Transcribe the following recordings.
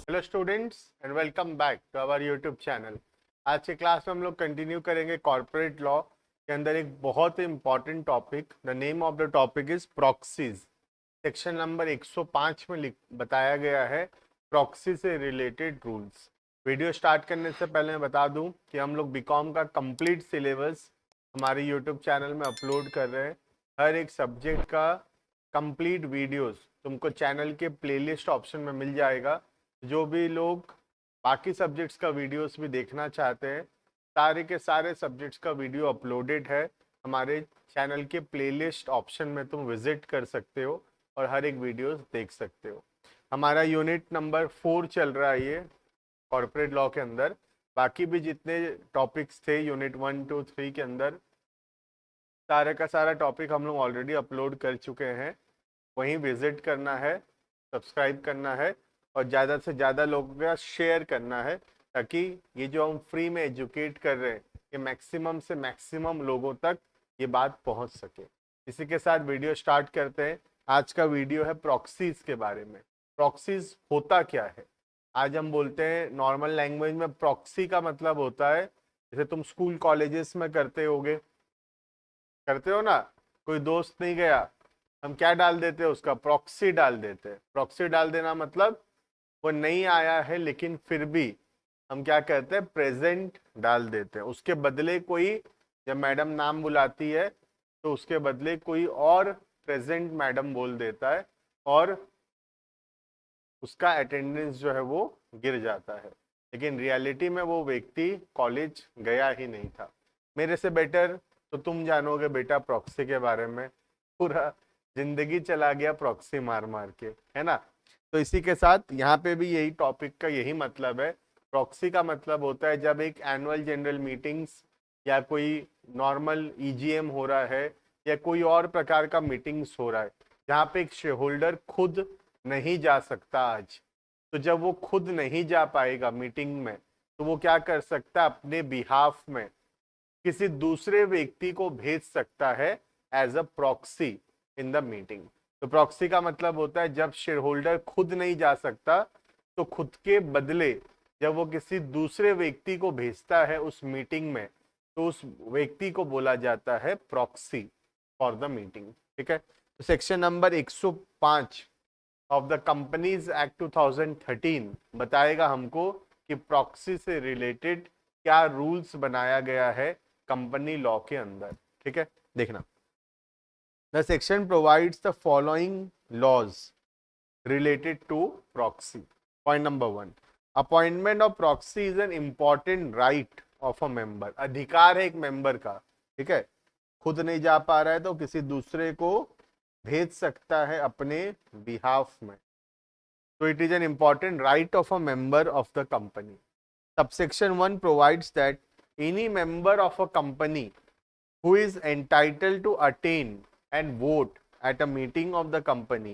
Hello students and welcome back to our YouTube channel. आज के class में हम लोग कंटिन्यू करेंगे कॉर्पोरेट लॉ के अंदर एक बहुत ही important topic. The name of the topic is proxies. Section number 105 में बताया गया है प्रॉक्सी से रिलेटेड रूल्स। वीडियो स्टार्ट करने से पहले मैं बता दूं कि हम लोग बीकॉम का कंप्लीट सिलेबस हमारे यूट्यूब चैनल में अपलोड कर रहे हैं। हर एक सब्जेक्ट का कंप्लीट वीडियोस तुमको चैनल के प्लेलिस्ट ऑप्शन में मिल जाएगा। जो भी लोग बाकी सब्जेक्ट्स का वीडियोस भी देखना चाहते हैं, सारे के सारे सब्जेक्ट्स का वीडियो अपलोडेड है हमारे चैनल के प्लेलिस्ट ऑप्शन में। तुम विजिट कर सकते हो और हर एक वीडियोस देख सकते हो। हमारा यूनिट नंबर 4 चल रहा है ये कॉर्पोरेट लॉ के अंदर। बाकी भी जितने टॉपिक्स थे यूनिट 1, 2, 3 के अंदर, सारे का सारा टॉपिक हम लोग ऑलरेडी अपलोड कर चुके हैं। वहीं विजिट करना है, सब्सक्राइब करना है और ज़्यादा से ज़्यादा लोगों का शेयर करना है, ताकि ये जो हम फ्री में एजुकेट कर रहे हैं ये मैक्सिमम से मैक्सिमम लोगों तक ये बात पहुंच सके। इसी के साथ वीडियो स्टार्ट करते हैं। आज का वीडियो है प्रॉक्सीज के बारे में। प्रॉक्सीज होता क्या है? आज हम बोलते हैं नॉर्मल लैंग्वेज में प्रॉक्सी का मतलब होता है, जैसे तुम स्कूल कॉलेजेस में करते हो ना, कोई दोस्त नहीं गया, हम क्या डाल देते हैं उसका प्रॉक्सी डाल देते हैं। प्रॉक्सी डाल देना मतलब वो नहीं आया है लेकिन फिर भी हम क्या कहते हैं प्रेजेंट डाल देते हैं। उसके बदले कोई, जब मैडम नाम बुलाती है तो उसके बदले कोई और प्रेजेंट मैडम बोल देता है और उसका अटेंडेंस जो है वो गिर जाता है, लेकिन रियलिटी में वो व्यक्ति कॉलेज गया ही नहीं था। मेरे से बेटर तो तुम जानोगे बेटा प्रॉक्सी के बारे में। पूरा जिंदगी चला गया प्रॉक्सी मार मार के, है ना। तो इसी के साथ यहाँ पे भी यही टॉपिक का यही मतलब है। प्रॉक्सी का मतलब होता है जब एक एनुअल जनरल मीटिंग्स या कोई नॉर्मल ईजीएम हो रहा है या कोई और प्रकार का मीटिंग्स हो रहा है जहाँ पे एक शेयर होल्डर खुद नहीं जा सकता आज, तो जब वो खुद नहीं जा पाएगा मीटिंग में तो वो क्या कर सकता है, अपने बिहाफ में किसी दूसरे व्यक्ति को भेज सकता है as a proxy in the meeting. तो प्रॉक्सी का मतलब होता है जब शेयर होल्डर खुद नहीं जा सकता तो खुद के बदले जब वो किसी दूसरे व्यक्ति को भेजता है उस मीटिंग में, तो उस व्यक्ति को बोला जाता है प्रॉक्सी फॉर द मीटिंग। ठीक है। तो section number 105 of the companies act 2013 बताएगा हमको कि प्रॉक्सी से रिलेटेड क्या रूल्स बनाया गया है कंपनी लॉ के अंदर। ठीक है, देखना। The section provides the following laws related to proxy. Point number 1, appointment of proxy is an important right of a member. अधिकार है एक मेंबर का, ठीक है। खुद नहीं जा पा रहा है तो किसी दूसरे को भेज सकता है अपने बिहाफ में। तो it is an important right of a member of the company. Subsection 1 provides that any member of a company who is entitled to attend and vote at a meeting of the company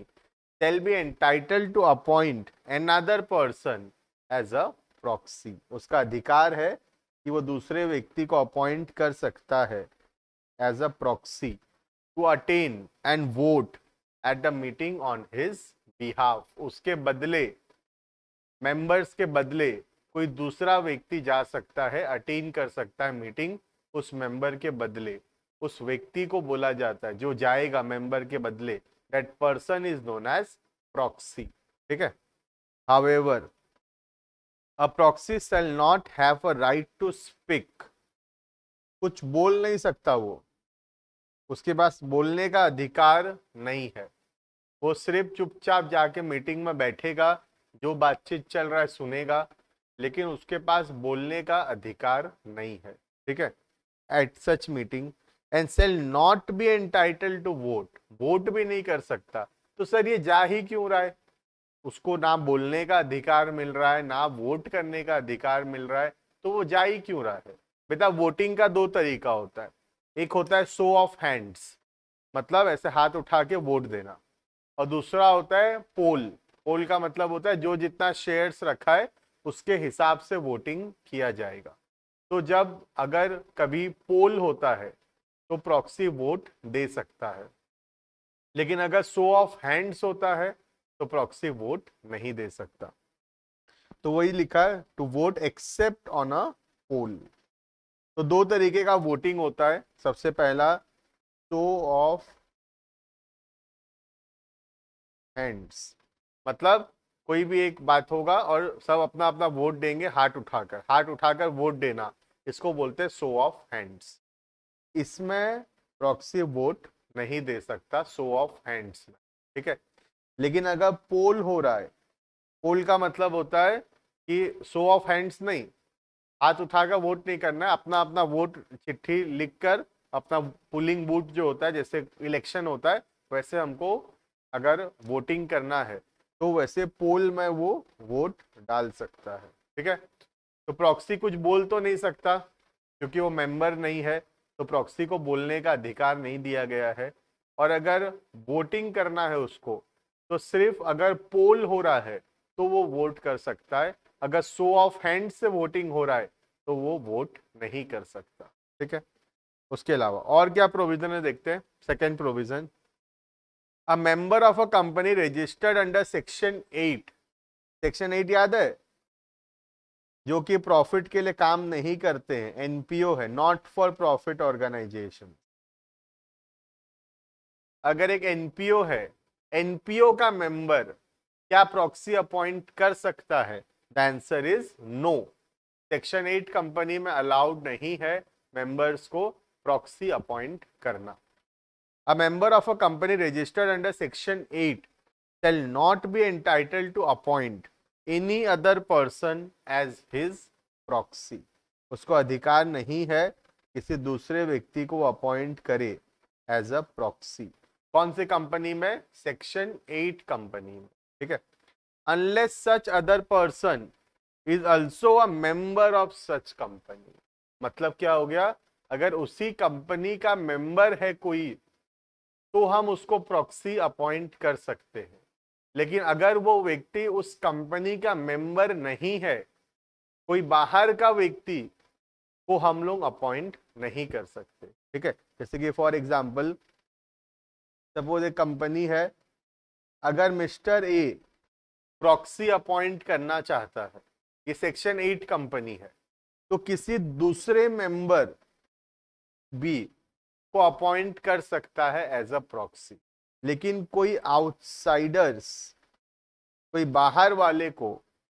shall be entitled to appoint another person as a proxy. उसका अधिकार है कि वो दूसरे व्यक्ति को appoint कर सकता है as a proxy to attend and vote at the meeting on his behalf. उसके बदले, मेंबर्स के बदले कोई दूसरा व्यक्ति जा सकता है, अटेन कर सकता है मीटिंग उस मेंबर के बदले। उस व्यक्ति को बोला जाता है, जो जाएगा मेंबर के बदले, that person is known as proxy. ठीक है। However, a proxy shall not have a right to speak. कुछ बोल नहीं सकता वो, उसके पास बोलने का अधिकार नहीं है। वो सिर्फ चुपचाप जाके मीटिंग में बैठेगा, जो बातचीत चल रहा है सुनेगा, लेकिन उसके पास बोलने का अधिकार नहीं है। ठीक है। At such meeting and shall not be entitled to vote. Vote भी नहीं कर सकता। तो सर ये जा ही क्यों रहा है? उसको ना बोलने का अधिकार मिल रहा है, ना वोट करने का अधिकार मिल रहा है, तो वो जा ही क्यों रहा है? बेटा वोटिंग का दो तरीका होता है। एक होता है शो ऑफ हैंड्स, मतलब ऐसे हाथ उठा के वोट देना, और दूसरा होता है पोल। पोल का मतलब होता है जो जितना शेयर्स रखा है उसके हिसाब से वोटिंग किया जाएगा। तो जब अगर कभी पोल होता है तो प्रॉक्सी वोट दे सकता है, लेकिन अगर शो ऑफ हैंड्स होता है तो प्रॉक्सी वोट नहीं दे सकता। तो वही लिखा है to vote except on a poll. तो दो तरीके का वोटिंग होता है। सबसे पहला शो ऑफ हैंड्स, मतलब कोई भी एक बात होगा और सब अपना अपना वोट देंगे हाथ उठाकर वोट देना, इसको बोलते हैं शो ऑफ हैंड्स। इसमें प्रॉक्सी वोट नहीं दे सकता शो ऑफ हैंड्स में, ठीक है। लेकिन अगर पोल हो रहा है, पोल का मतलब होता है कि शो ऑफ हैंड्स नहीं, हाथ उठाकर वोट नहीं करना है, अपना अपना वोट चिट्ठी लिखकर अपना पुलिंग बूथ जो होता है, जैसे इलेक्शन होता है वैसे हमको अगर वोटिंग करना है तो वैसे पोल में वो वोट डाल सकता है, ठीक है। तो प्रॉक्सी कुछ बोल तो नहीं सकता क्योंकि वो मेंबर नहीं है, तो प्रॉक्सी को बोलने का अधिकार नहीं दिया गया है। और अगर वोटिंग करना है उसको तो सिर्फ अगर पोल हो रहा है तो वो वोट कर सकता है, अगर शो ऑफ हैंड से वोटिंग हो रहा है तो वो वोट नहीं कर सकता, ठीक है। उसके अलावा और क्या प्रोविजन है देखते हैं। Second provision, a member of a company registered under section 8, section 8 याद है, जो कि प्रॉफिट के लिए काम नहीं करते हैं, एनपीओ है, नॉट फॉर प्रॉफिट ऑर्गेनाइजेशन। अगर एक एनपीओ है, एनपीओ का मेंबर क्या प्रॉक्सी अपॉइंट कर सकता है? The answer is no. Section 8 company में अलाउड नहीं है मेंबर्स को प्रॉक्सी अपॉइंट करना। A member of a company registered under section 8 shall not be entitled to appoint any other person as his proxy। उसको अधिकार नहीं है किसी दूसरे व्यक्ति को अपॉइंट करे एज अ प्रॉक्सी। कौन सी कंपनी में? सेक्शन 8 कंपनी में, ठीक है। Unless such other person is also a member of such company. मतलब क्या हो गया? अगर उसी कंपनी का मेंबर है कोई तो हम उसको प्रॉक्सी अपॉइंट कर सकते हैं, लेकिन अगर वो व्यक्ति उस कंपनी का मेंबर नहीं है, कोई बाहर का व्यक्ति, को हम लोग अपॉइंट नहीं कर सकते, ठीक है। जैसे कि फॉर एग्जांपल सपोज एक कंपनी है, अगर मिस्टर ए प्रॉक्सी अपॉइंट करना चाहता है, ये सेक्शन 8 कंपनी है, तो किसी दूसरे मेंबर बी को अपॉइंट कर सकता है एज अ प्रॉक्सी, लेकिन कोई आउटसाइडर्स, कोई बाहर वाले को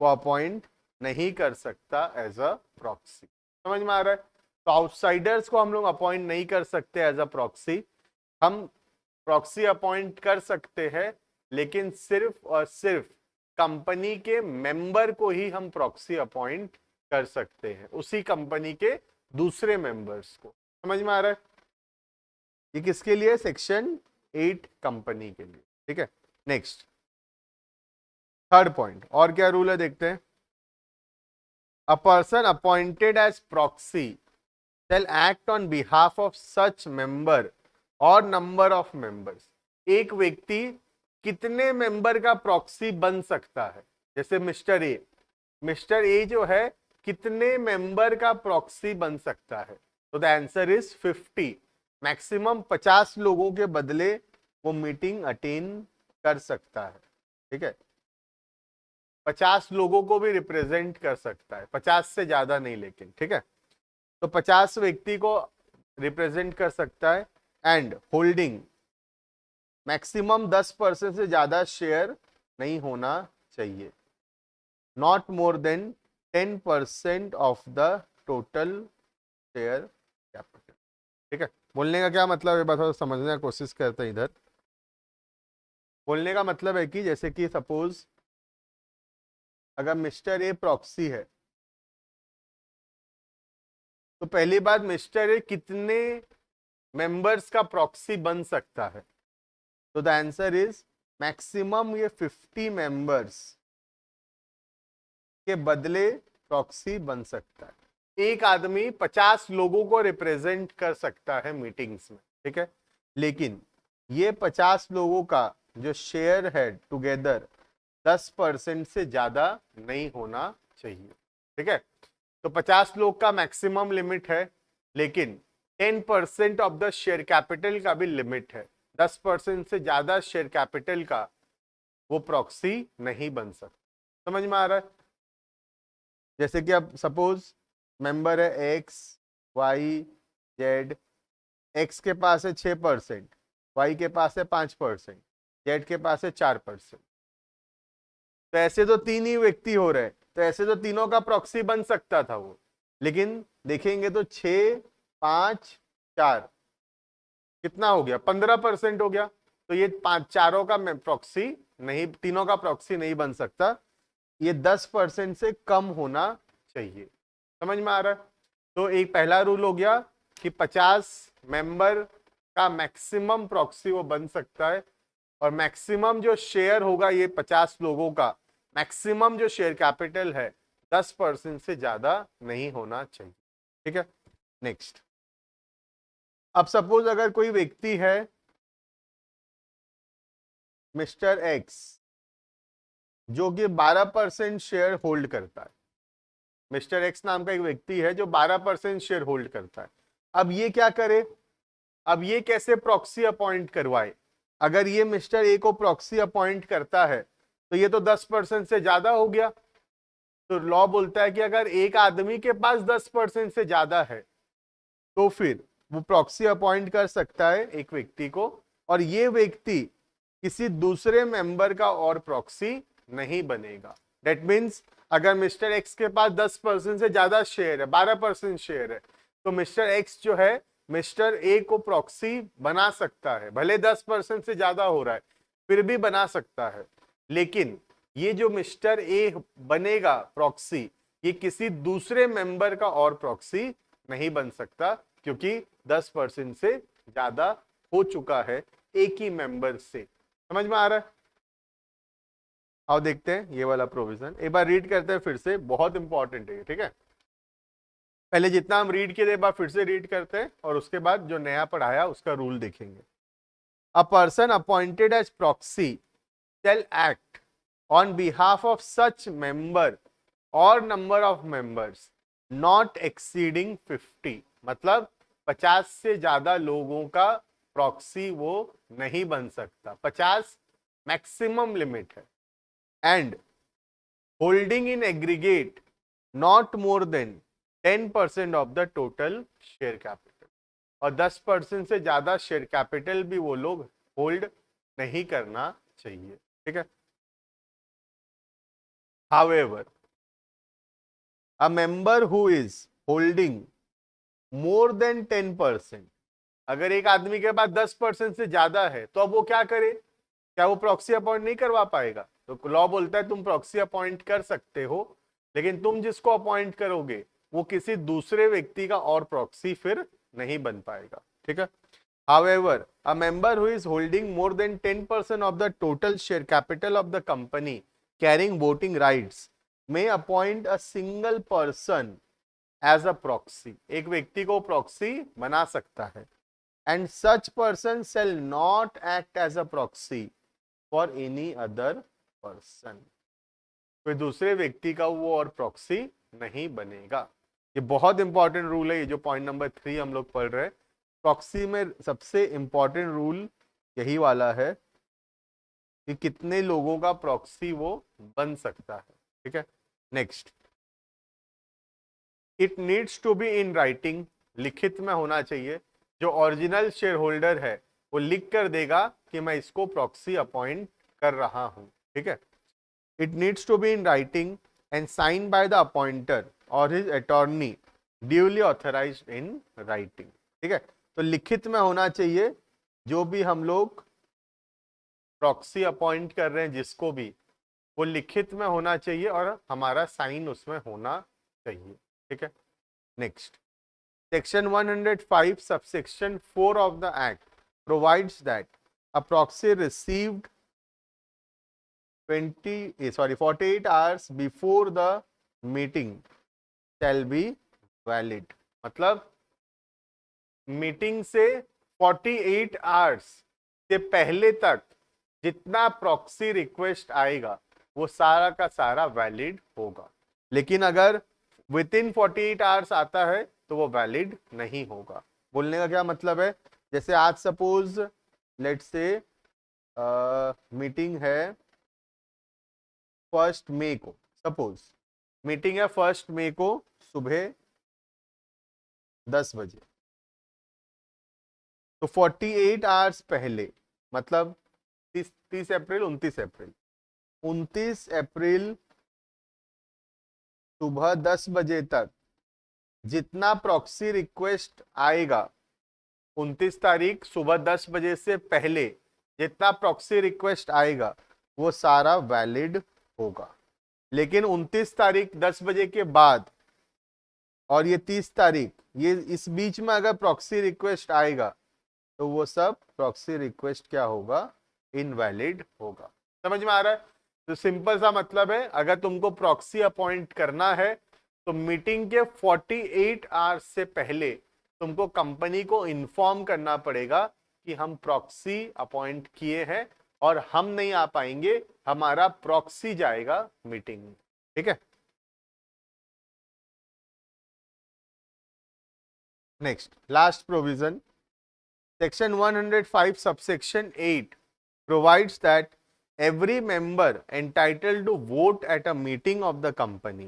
वो अपॉइंट नहीं कर सकता एज अ प्रॉक्सी। समझ में आ रहा है? तो आउटसाइडर्स को हम लोग अपॉइंट नहीं कर सकते एज अ प्रॉक्सी। हम प्रॉक्सी अपॉइंट कर सकते हैं, लेकिन सिर्फ और सिर्फ कंपनी के मेंबर को ही हम प्रॉक्सी अपॉइंट कर सकते हैं, उसी कंपनी के दूसरे मेंबर्स को। समझ में आ रहा है? ये किसके लिए? सेक्शन 8 कंपनी के लिए, ठीक है। नेक्स्ट थर्ड पॉइंट, और क्या रूल है देखते हैं। A person appointed as proxy shall act on behalf of such member और नंबर ऑफ मेंबर्स। एक व्यक्ति कितने मेंबर का प्रॉक्सी बन सकता है? जैसे मिस्टर ए जो है कितने मेंबर का प्रॉक्सी बन सकता है? तो द आंसर इज 50। मैक्सिमम 50 लोगों के बदले वो मीटिंग अटेंड कर सकता है, ठीक है। 50 लोगों को भी रिप्रेजेंट कर सकता है, 50 से ज्यादा नहीं लेकिन, ठीक है। तो 50 व्यक्ति को रिप्रेजेंट कर सकता है एंड होल्डिंग मैक्सिमम 10% से ज्यादा शेयर नहीं होना चाहिए, not more than 10% of the total share capital, ठीक है। बोलने का क्या मतलब है बताओ, समझने की कोशिश करते हैं। इधर बोलने का मतलब है कि जैसे कि सपोज अगर मिस्टर ए प्रॉक्सी है, तो पहली बात मिस्टर ए कितने मेंबर्स का प्रॉक्सी बन सकता है? तो द आंसर इज मैक्सिमम ये 50 मेंबर्स के बदले प्रॉक्सी बन सकता है। एक आदमी 50 लोगों को रिप्रेजेंट कर सकता है मीटिंग्स में, ठीक है, लेकिन ये 50 लोगों का जो शेयर है टुगेदर 10% से ज्यादा नहीं होना चाहिए, ठीक है। तो 50 लोग का मैक्सिमम लिमिट है, लेकिन 10% ऑफ द शेयर कैपिटल का भी लिमिट है। 10% से ज्यादा शेयर कैपिटल का वो प्रॉक्सी नहीं बन सकता। समझ में आ रहा है? जैसे कि अब सपोज मेंबर है एक्स वाई जेड, एक्स के पास है 6%, वाई के पास है 5%, जेड के पास है 4%। तो ऐसे तो तीन ही व्यक्ति हो रहे, तो ऐसे तो तीनों का प्रॉक्सी बन सकता था वो, लेकिन देखेंगे तो 6 5 4 कितना हो गया, 15% हो गया। तो ये पांच चारों का प्रॉक्सी नहीं, तीनों का प्रॉक्सी नहीं बन सकता, ये 10% से कम होना चाहिए। समझ में आ रहा है? तो एक पहला रूल हो गया कि 50 मेंबर का मैक्सिमम प्रॉक्सी वो बन सकता है, और मैक्सिमम जो शेयर होगा ये 50 लोगों का, मैक्सिमम जो शेयर कैपिटल है 10% से ज्यादा नहीं होना चाहिए। ठीक है, नेक्स्ट। अब सपोज अगर कोई व्यक्ति है मिस्टर एक्स, जो कि 12% शेयर होल्ड करता है। मिस्टर एक्स नाम का एक व्यक्ति है जो 12% शेयर होल्ड करता है। अब ये क्या करे, अब ये कैसे प्रॉक्सी अपॉइंट करवाए? अगर ये मिस्टर ए को प्रॉक्सी अपॉइंट करता है तो ये तो 10% से ज्यादा हो गया। तो लॉ बोलता है कि अगर एक आदमी के पास 10% से ज्यादा है तो फिर वो प्रॉक्सी अपॉइंट कर सकता है एक व्यक्ति को, और ये व्यक्ति किसी दूसरे मेंबर का और प्रॉक्सी नहीं बनेगा। दैट मीन्स अगर मिस्टर एक्स के पास 10% से ज्यादा शेयर है, 12% शेयर है, तो मिस्टर एक्स जो है मिस्टर ए को प्रॉक्सी बना सकता है, भले 10% से ज्यादा हो रहा है फिर भी बना सकता है। लेकिन ये जो मिस्टर ए बनेगा प्रॉक्सी, ये किसी दूसरे मेंबर का और प्रॉक्सी नहीं बन सकता, क्योंकि 10% से ज्यादा हो चुका है एक ही मेंबर से। समझ में आ रहा है? आओ देखते हैं ये वाला प्रोविजन, एक बार रीड करते हैं फिर से, बहुत इंपॉर्टेंट है। ठीक है, पहले जितना हम रीड किए एक बार फिर से रीड करते हैं, और उसके बाद जो नया पढ़ाया उसका रूल देखेंगे। A person appointed as proxy shall act on behalf of such member or number of members not exceeding 50। मतलब 50 से ज्यादा लोगों का प्रॉक्सी वो नहीं बन सकता, 50 मैक्सिमम लिमिट है। And holding in aggregate not more than 10% of the total share capital, और 10% से ज्यादा शेयर कैपिटल भी वो लोग होल्ड नहीं करना चाहिए। ठीक है, however a member who is holding more than 10%, अगर एक आदमी के पास 10% से ज्यादा है तो अब वो क्या करे, क्या वो प्रॉक्सी अपॉइंट नहीं करवा पाएगा? तो लॉ बोलता है तुम प्रॉक्सी अपॉइंट कर सकते हो, लेकिन तुम जिसको अपॉइंट करोगे वो किसी दूसरे व्यक्ति का और प्रॉक्सी फिर नहीं बन पाएगा। ठीक है, however a member who is holding more than 10% of the total share capital of the company carrying voting rights may appoint a single person as a proxy, एक व्यक्ति को प्रॉक्सी बना सकता है, and such person shall not act as a proxy for any other person, कोई दूसरे व्यक्ति का वो और प्रॉक्सी नहीं बनेगा। ये बहुत इंपॉर्टेंट रूल है, ये जो पॉइंट नंबर 3 हम लोग पढ़ रहे हैं, प्रॉक्सी में सबसे इंपॉर्टेंट रूल यही वाला है कि कितने लोगों का प्रॉक्सी वो बन सकता है। ठीक है, next. It needs to be in writing, लिखित में होना चाहिए। जो ओरिजिनल शेयर होल्डर है वो लिख कर देगा कि मैं इसको प्रॉक्सी अपॉइंट कर रहा हूं। ठीक है, it needs to be in writing and sign by the appointer और his attorney duly authorised in writing. ठीक है, तो लिखित में होना चाहिए, जो भी हम लोग प्रॉक्सी अपॉइंट कर रहे हैं जिसको भी, वो लिखित में होना चाहिए और हमारा साइन उसमें होना चाहिए। ठीक है, next. Section 105 subsection 4 of the act provides that a proxy received 48 hours before the meeting shall be valid। मतलब मीटिंग से 48 आवर्स से पहले तक जितना प्रॉक्सी रिक्वेस्ट आएगा वो सारा का सारा वैलिड होगा, लेकिन अगर विद इन 48 आवर्स आता है तो वो वैलिड नहीं होगा। बोलने का क्या मतलब है, जैसे आज सपोज लेट्स से मीटिंग है 1 मई को, सपोज मीटिंग है 1 मई को सुबह 10 बजे। तो 48 आवर्स पहले, मतलब 30 अप्रैल 29 अप्रैल 29 अप्रैल सुबह 10 बजे तक जितना प्रॉक्सी रिक्वेस्ट आएगा, 29 तारीख सुबह 10 बजे से पहले जितना प्रॉक्सी रिक्वेस्ट आएगा वो सारा वैलिड होगा। लेकिन 29 तारीख 10 बजे के बाद और ये 30 तारीख, ये इस बीच में अगर प्रॉक्सी रिक्वेस्ट आएगा तो वो सब प्रॉक्सी रिक्वेस्ट क्या होगा, इनवैलिड होगा। समझ में आ रहा है? तो सिंपल सा मतलब है, अगर तुमको प्रॉक्सी अपॉइंट करना है तो मीटिंग के 48 आवर्स से पहले तुमको कंपनी को इन्फॉर्म करना पड़ेगा कि हम प्रॉक्सी अपॉइंट किए हैं और हम नहीं आ पाएंगे, हमारा प्रॉक्सी जाएगा मीटिंग में। ठीक है, next last provision, section 105 subsection 8 provides that every member entitled to vote at a meeting of the company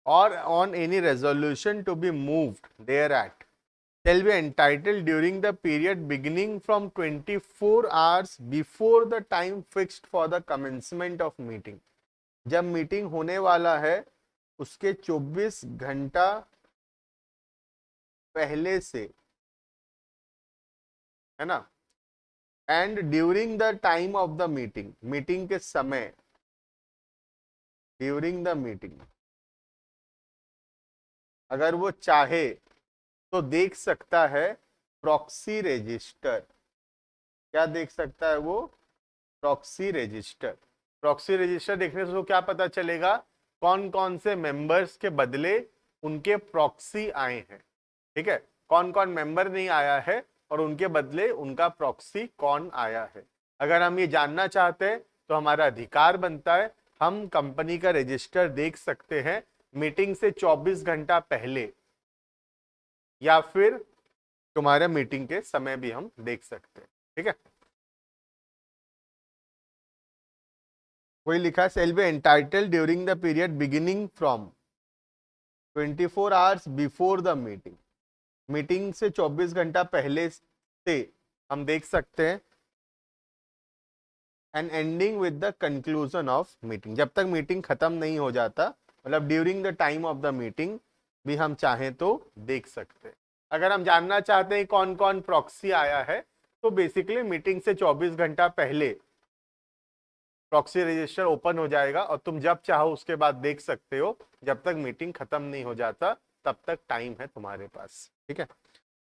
or on any resolution to be moved thereat shall be entitled during the period beginning from 24 hours before the time fixed for the commencement of meeting। जब meeting होने वाला है उसके 24 घंटा पहले से, है ना, and during the time of the meeting, meeting के समय, ड्यूरिंग द मीटिंग अगर वो चाहे तो देख सकता है प्रॉक्सी रजिस्टर। क्या देख सकता है वो? Proxy register. प्रॉक्सी रजिस्टर देखने से उसको क्या पता चलेगा, कौन कौन से मेंबर्स के बदले उनके प्रॉक्सी आए हैं। ठीक है, कौन कौन मेंबर नहीं आया है और उनके बदले उनका प्रॉक्सी कौन आया है। अगर हम ये जानना चाहते हैं तो हमारा अधिकार बनता है, हम कंपनी का रजिस्टर देख सकते हैं मीटिंग से 24 घंटा पहले, या फिर तुम्हारे मीटिंग के समय भी हम देख सकते हैं। ठीक है, वही लिखा है, shall be entitled during the period beginning from 24 hours before the meeting. Meeting से 24 घंटा पहले से हम देख सकते हैं, and ending with the conclusion of meeting, जब तक मीटिंग खत्म नहीं हो जाता, मतलब during the time of the meeting भी हम चाहें तो देख सकते हैं। अगर हम जानना चाहते हैं कौन कौन प्रॉक्सी आया है तो बेसिकली मीटिंग से 24 घंटा पहले प्रॉक्सी रजिस्टर ओपन हो जाएगा और तुम जब चाहो उसके बाद देख सकते हो, जब तक मीटिंग खत्म नहीं हो जाता तब तक टाइम है तुम्हारे पास। ठीक है,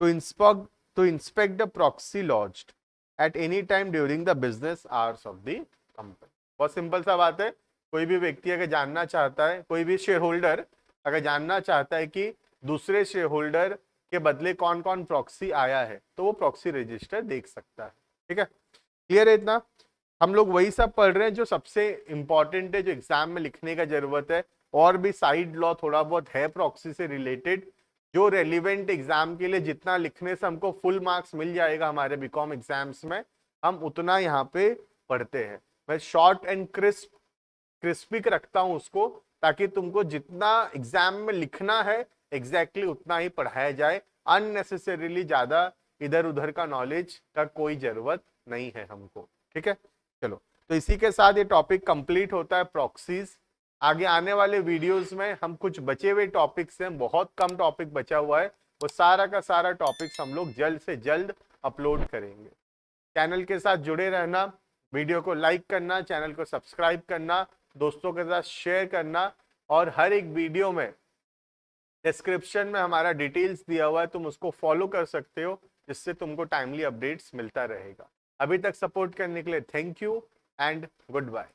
to inspect the proxy lodged at any time during the business hours of the company। बहुत सिंपल सा बात है, कोई भी व्यक्ति अगर जानना चाहता है, कोई भी शेयर होल्डर अगर जानना चाहता है कि दूसरे शेयर होल्डर के बदले कौन कौन प्रॉक्सी आया है तो वो प्रॉक्सी रजिस्टर देख सकता है। ठीक है, क्लियर है इतना? हम लोग वही सब पढ़ रहे हैं जो सबसे इंपॉर्टेंट है, जो एग्जाम में लिखने का जरूरत है। और भी साइड लॉ थोड़ा बहुत है प्रॉक्सी से रिलेटेड, जो रेलिवेंट एग्जाम के लिए जितना लिखने से हमको फुल मार्क्स मिल जाएगा हमारे बीकॉम एग्जाम्स में, हम उतना यहाँ पे पढ़ते हैं। मैं शॉर्ट एंड क्रिस्पिक रखता हूँ उसको, ताकि तुमको जितना एग्जाम में लिखना है एग्जैक्टली उतना ही पढ़ाया जाए। अननेसेसरीली ज्यादा इधर उधर का नॉलेज का कोई जरूरत नहीं है हमको। ठीक है, चलो, तो इसी के साथ ये टॉपिक कंप्लीट होता है प्रॉक्सीज। आगे आने वाले वीडियोस में हम कुछ बचे हुए टॉपिक्स हैं, बहुत कम टॉपिक बचा हुआ है, वो सारा का सारा टॉपिक्स हम लोग जल्द से जल्द अपलोड करेंगे। चैनल के साथ जुड़े रहना, वीडियो को लाइक करना, चैनल को सब्सक्राइब करना, दोस्तों के साथ शेयर करना, और हर एक वीडियो में डिस्क्रिप्शन में हमारा डिटेल्स दिया हुआ है, तुम उसको फॉलो कर सकते हो, जिससे तुमको टाइमली अपडेट्स मिलता रहेगा। अभी तक सपोर्ट करने के लिए thank you and good bye.